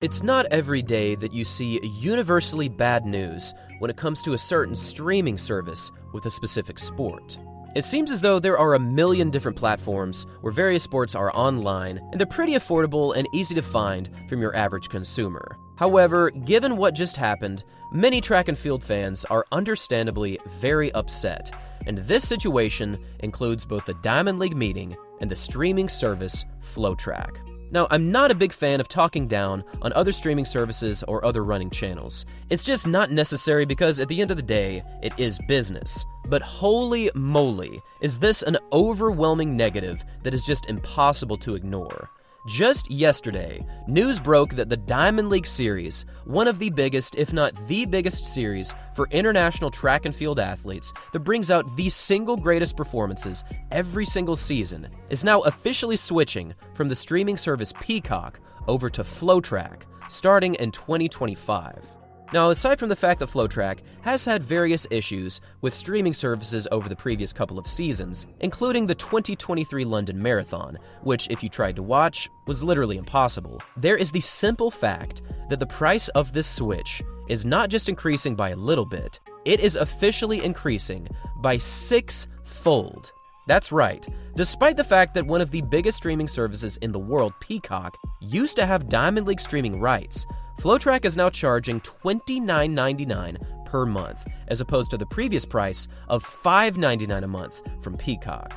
It's not every day that you see universally bad news when it comes to a certain streaming service with a specific sport. It seems as though there are a million different platforms where various sports are online, and they're pretty affordable and easy to find from your average consumer. However, given what just happened, many track and field fans are understandably very upset, and this situation includes both the Diamond League meeting and the streaming service FloTrack. Now, I'm not a big fan of talking down on other streaming services or other running channels. It's just not necessary because at the end of the day, it is business. But holy moly, is this an overwhelming negative that is just impossible to ignore. Just yesterday, news broke that the Diamond League Series, one of the biggest, if not the biggest series for international track and field athletes that brings out the single greatest performances every single season, is now officially switching from the streaming service Peacock over to FloTrack, starting in 2025. Now, aside from the fact that FloTrack has had various issues with streaming services over the previous couple of seasons, including the 2023 London Marathon, which, if you tried to watch, was literally impossible, there is the simple fact that the price of this switch is not just increasing by a little bit, it is officially increasing by six-fold. That's right. Despite the fact that one of the biggest streaming services in the world, Peacock, used to have Diamond League streaming rights, FloTrack is now charging $29.99 per month, as opposed to the previous price of $5.99 a month from Peacock.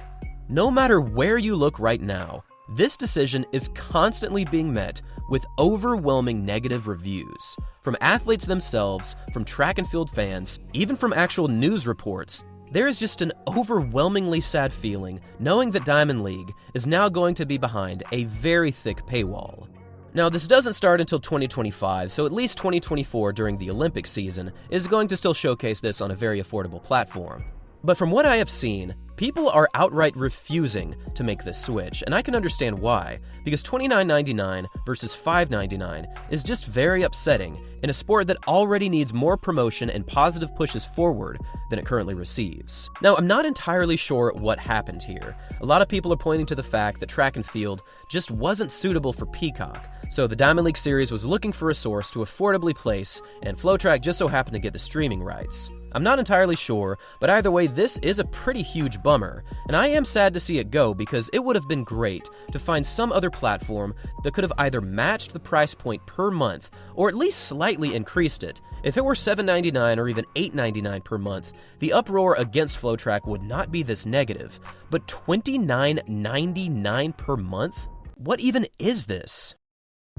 No matter where you look right now, this decision is constantly being met with overwhelming negative reviews. From athletes themselves, from track and field fans, even from actual news reports, there is just an overwhelmingly sad feeling knowing that Diamond League is now going to be behind a very thick paywall. Now, this doesn't start until 2025, so at least 2024 during the Olympic season is going to still showcase this on a very affordable platform. But from what I have seen, people are outright refusing to make this switch, and I can understand why, because $29.99 versus $5.99 is just very upsetting in a sport that already needs more promotion and positive pushes forward than it currently receives. Now, I'm not entirely sure what happened here. A lot of people are pointing to the fact that track and field just wasn't suitable for Peacock, so the Diamond League Series was looking for a source to affordably place, and FloTrack just so happened to get the streaming rights. I'm not entirely sure, but either way, this is a pretty huge bummer, and I am sad to see it go because it would have been great to find some other platform that could have either matched the price point per month or at least slightly increased it. If it were $7.99 or even $8.99 per month, the uproar against FloTrack would not be this negative, but $29.99 per month? What even is this?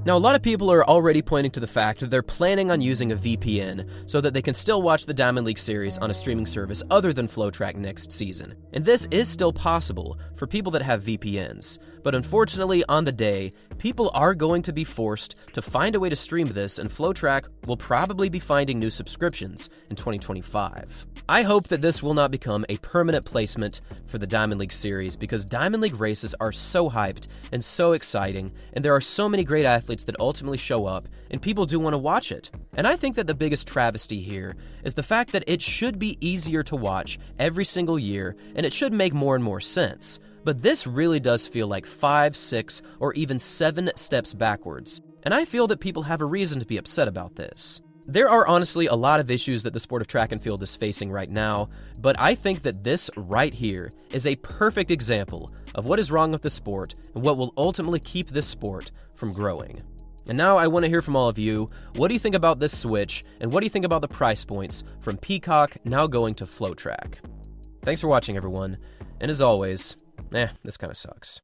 Now, a lot of people are already pointing to the fact that they're planning on using a VPN so that they can still watch the Diamond League Series on a streaming service other than FloTrack next season. And this is still possible for people that have VPNs. But unfortunately, on the day, people are going to be forced to find a way to stream this, and FloTrack will probably be finding new subscriptions in 2025. I hope that this will not become a permanent placement for the Diamond League Series because Diamond League races are so hyped and so exciting, and there are so many great athletes that ultimately show up, and people do want to watch it. And I think that the biggest travesty here is the fact that it should be easier to watch every single year, and it should make more and more sense. But this really does feel like 5, 6, or even 7 steps backwards, and I feel that people have a reason to be upset about this. There are honestly a lot of issues that the sport of track and field is facing right now, but I think that this right here is a perfect example of what is wrong with the sport and what will ultimately keep this sport from growing. And now I want to hear from all of you. What do you think about this switch, and what do you think about the price points from Peacock now going to FloTrack? Thanks for watching, everyone, and as always, this kind of sucks.